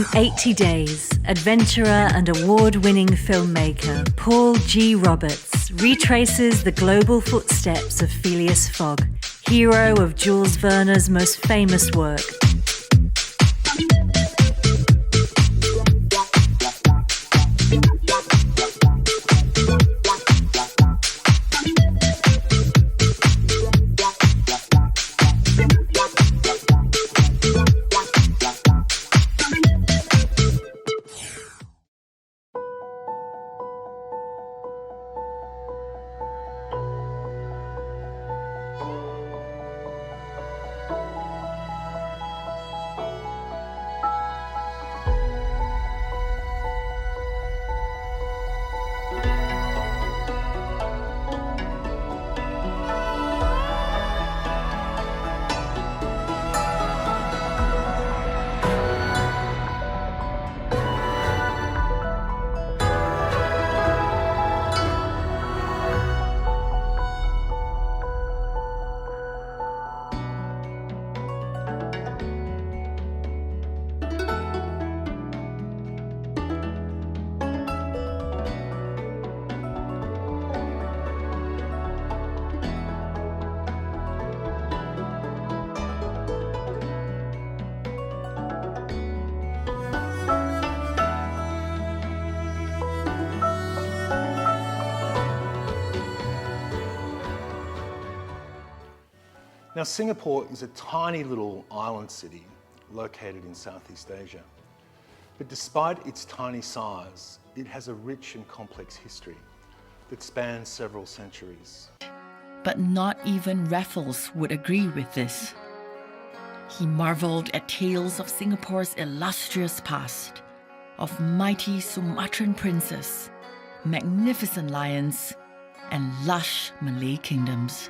In 80 Days, adventurer and award-winning filmmaker Paul G. Roberts retraces the global footsteps of Phileas Fogg, hero of Jules Verne's most famous work. Now, Singapore is a tiny little island city located in Southeast Asia. But despite its tiny size, it has a rich and complex history that spans several centuries. But not even Raffles would agree with this. He marveled at tales of Singapore's illustrious past, of mighty Sumatran princes, magnificent lions, and lush Malay kingdoms.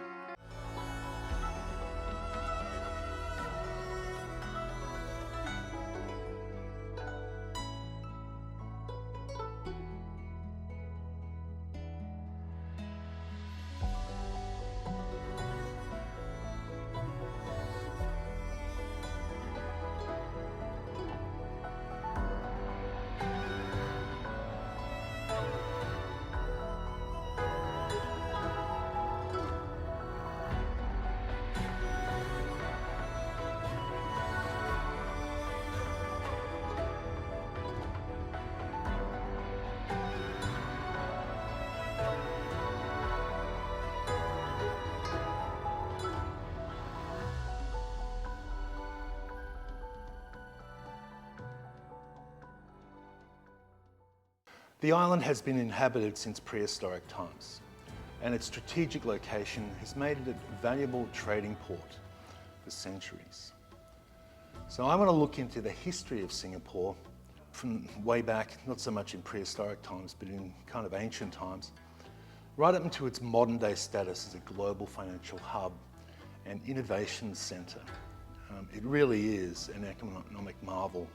The island has been inhabited since prehistoric times, and its strategic location has made it a valuable trading port for centuries. So I want to look into the history of Singapore from way back, not so much in prehistoric times, but in kind of ancient times, right up into its modern day status as a global financial hub and innovation centre. It really is an economic marvel.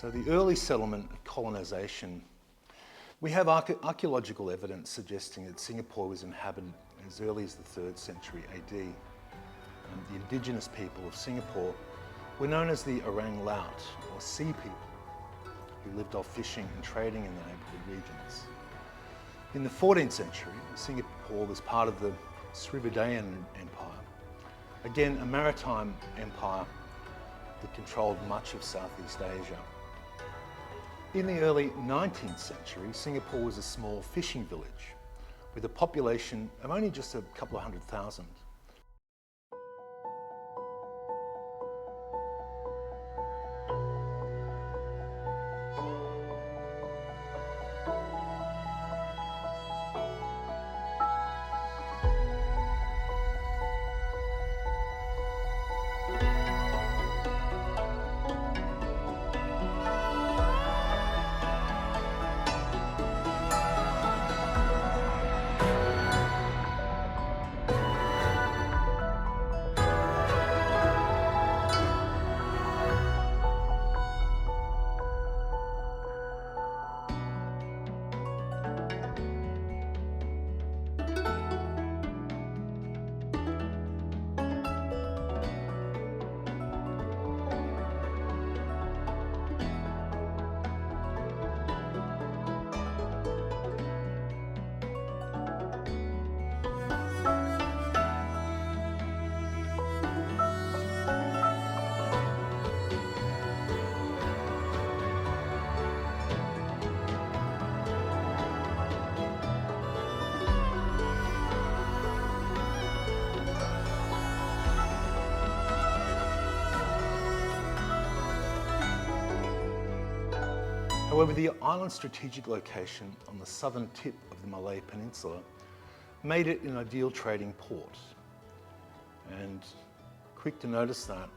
So the early settlement and colonisation, we have archaeological evidence suggesting that Singapore was inhabited as early as the 3rd century AD. The indigenous people of Singapore were known as the Orang Laut, or sea people, who lived off fishing and trading in the neighbourhood regions. In the 14th century, Singapore was part of the Srivijayan Empire, again a maritime empire that controlled much of Southeast Asia. In the early 19th century, Singapore was a small fishing village with a population of only just a couple of 100,000. However, the island's strategic location on the southern tip of the Malay Peninsula made it an ideal trading port. And quick to notice that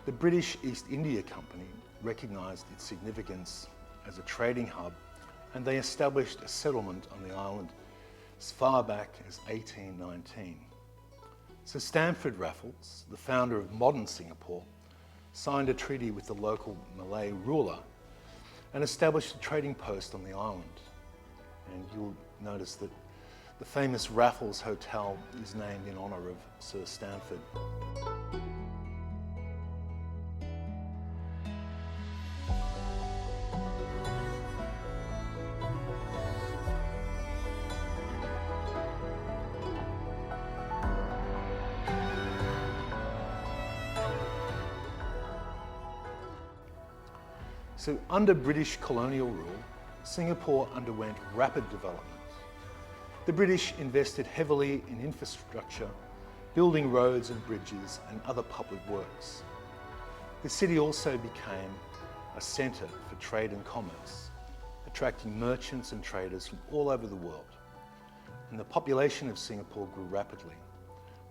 the British East India Company recognised its significance as a trading hub, and they established a settlement on the island as far back as 1819. So Stamford Raffles, the founder of modern Singapore, signed a treaty with the local Malay ruler and established a trading post on the island. And you'll notice that the famous Raffles Hotel is named in honour of Sir Stamford. So under British colonial rule, Singapore underwent rapid development. The British invested heavily in infrastructure, building roads and bridges and other public works. The city also became a centre for trade and commerce, attracting merchants and traders from all over the world. And the population of Singapore grew rapidly,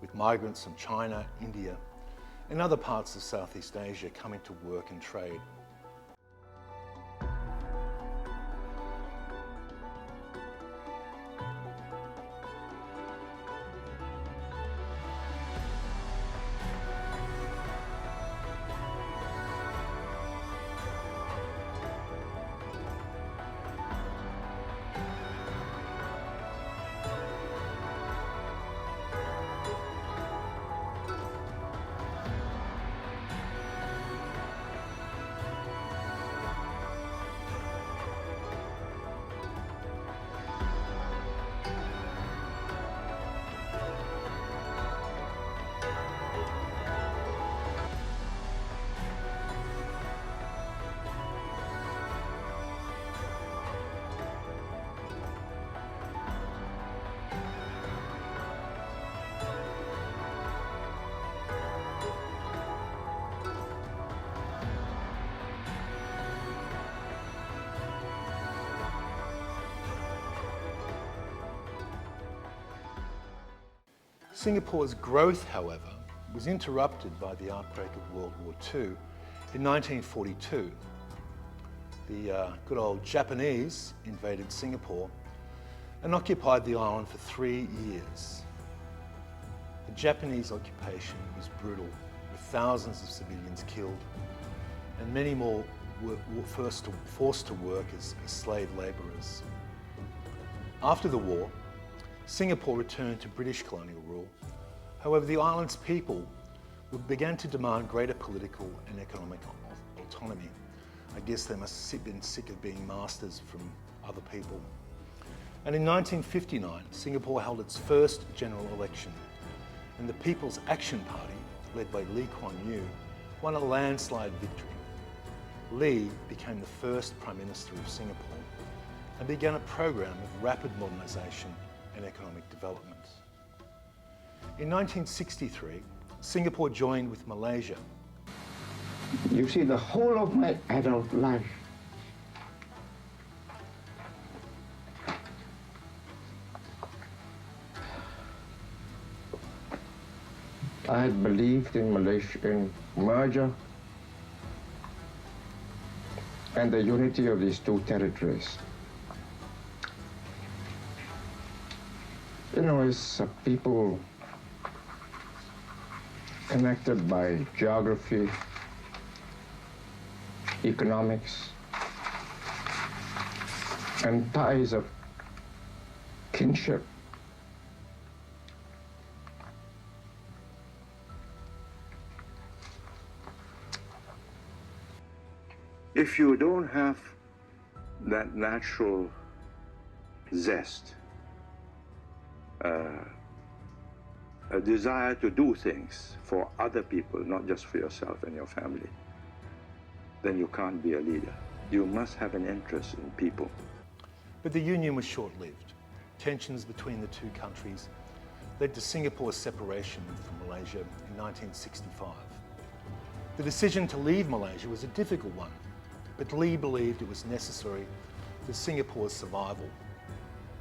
with migrants from China, India, and other parts of Southeast Asia coming to work and trade. Singapore's growth, however, was interrupted by the outbreak of World War II in 1942. The good old Japanese invaded Singapore and occupied the island for 3 years. The Japanese occupation was brutal, with thousands of civilians killed and many more were forced to work as slave labourers. After the war, Singapore returned to British colonial rule. However, the island's people began to demand greater political and economic autonomy. I guess they must have been sick of being masters from other people. And in 1959, Singapore held its first general election, and the People's Action Party, led by Lee Kuan Yew, won a landslide victory. Lee became the first Prime Minister of Singapore and began a program of rapid modernisation and economic development. In 1963, Singapore joined with Malaysia. You see, the whole of my adult life, I had believed in Malaysian merger and the unity of these two territories. You know, as a people connected by geography, economics, and ties of kinship, if you don't have that natural zest, a desire to do things for other people, not just for yourself and your family, then you can't be a leader. You must have an interest in people. But the union was short-lived. Tensions between the two countries led to Singapore's separation from Malaysia in 1965. The decision to leave Malaysia was a difficult one, but Lee believed it was necessary for Singapore's survival.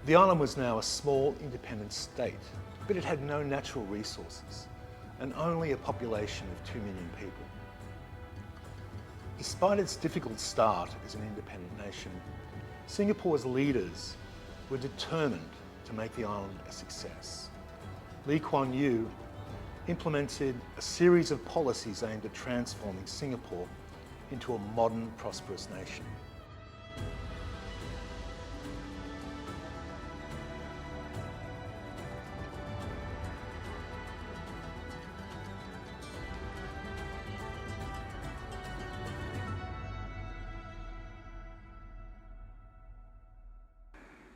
The island was now a small, independent state, but it had no natural resources and only a population of 2 million people. Despite its difficult start as an independent nation, Singapore's leaders were determined to make the island a success. Lee Kuan Yew implemented a series of policies aimed at transforming Singapore into a modern, prosperous nation.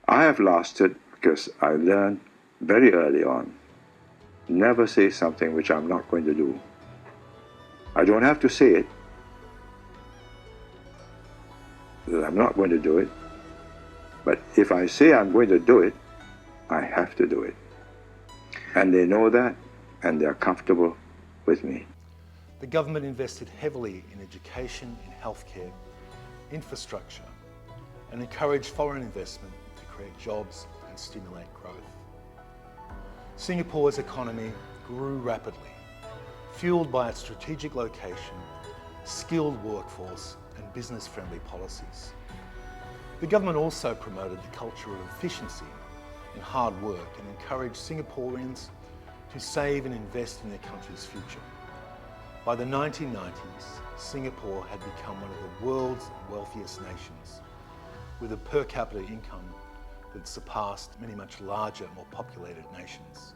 I have lasted because I learned very early on, never say something which I'm not going to do. I don't have to say it, that I'm not going to do it, but if I say I'm going to do it, I have to do it. And they know that, and they're comfortable with me. The government invested heavily in education, in healthcare, infrastructure, and encouraged foreign investment to create jobs and stimulate growth. Singapore's economy grew rapidly, fueled by its strategic location, skilled workforce, and business-friendly policies. The government also promoted the culture of efficiency and hard work and encouraged Singaporeans to save and invest in their country's future. By the 1990s, Singapore had become one of the world's wealthiest nations, with a per capita income that surpassed many much larger, more populated nations.